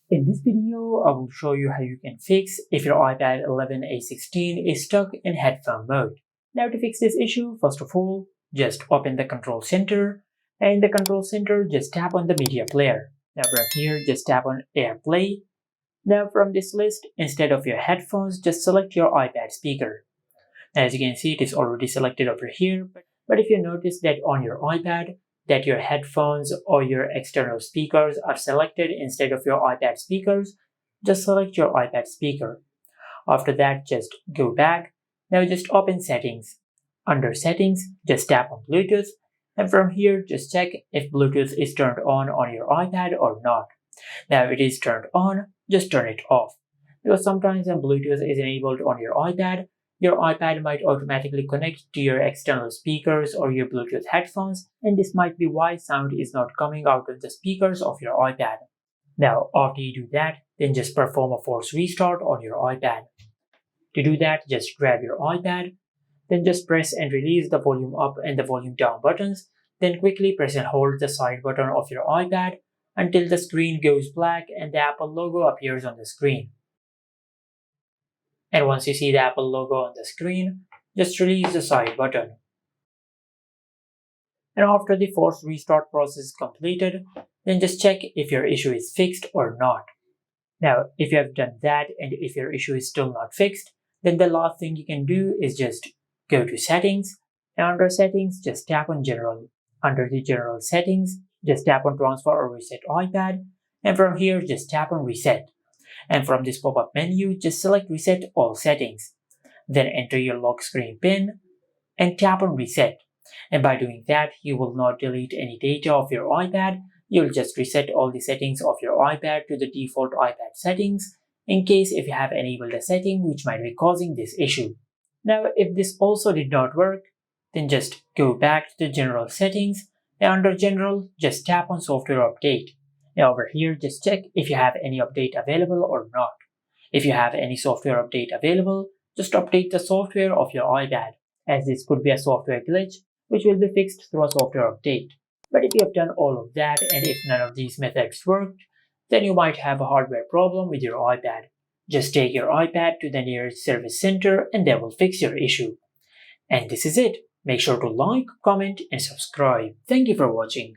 In this video, I will show you how you can fix if your iPad 11A16 is stuck in headphone mode. Now to fix this issue, first of all, just open the control center, and in the control center, just tap on the media player. Now from here, just tap on AirPlay. Now from this list, instead of your headphones, just select your iPad speaker. As you can see, it is already selected over here, but if you notice that on your iPad, that your headphones or your external speakers are selected instead of your iPad speakers, just select your iPad speaker. After that, just go back. Now just open Settings. Under Settings, just tap on Bluetooth, and from here, just check if Bluetooth is turned on your iPad or not. Now if it is turned on, just turn it off. Because sometimes when Bluetooth is enabled on your iPad might automatically connect to your external speakers or your Bluetooth headphones, and this might be why sound is not coming out of the speakers of your iPad. Now, after you do that, then just perform a force restart on your iPad. To do that, just grab your iPad, then just press and release the volume up and the volume down buttons, then quickly press and hold the side button of your iPad until the screen goes black and the Apple logo appears on the screen. And once you see the Apple logo on the screen, just release the side button. And after the force restart process is completed, then just check if your issue is fixed or not. Now, if you have done that and if your issue is still not fixed, then the last thing you can do is just go to Settings, and under Settings, just tap on General. Under the General Settings, just tap on Transfer or Reset iPad, and from here, just tap on Reset. And from this pop-up menu, just select Reset All Settings. Then enter your lock screen PIN and tap on Reset. And by doing that, you will not delete any data of your iPad. You'll just reset all the settings of your iPad to the default iPad settings in case if you have enabled a setting which might be causing this issue. Now, if this also did not work, then just go back to the General Settings, and under General, just tap on Software Update. Now over here, just check if you have any update available or not. If you have any software update available, just update the software of your iPad, as this could be a software glitch which will be fixed through a software update. But if you have done all of that and if none of these methods worked, then you might have a hardware problem with your iPad. Just take your iPad to the nearest service center and they will fix your issue. And this is it. Make sure to like, comment, and subscribe. Thank you for watching.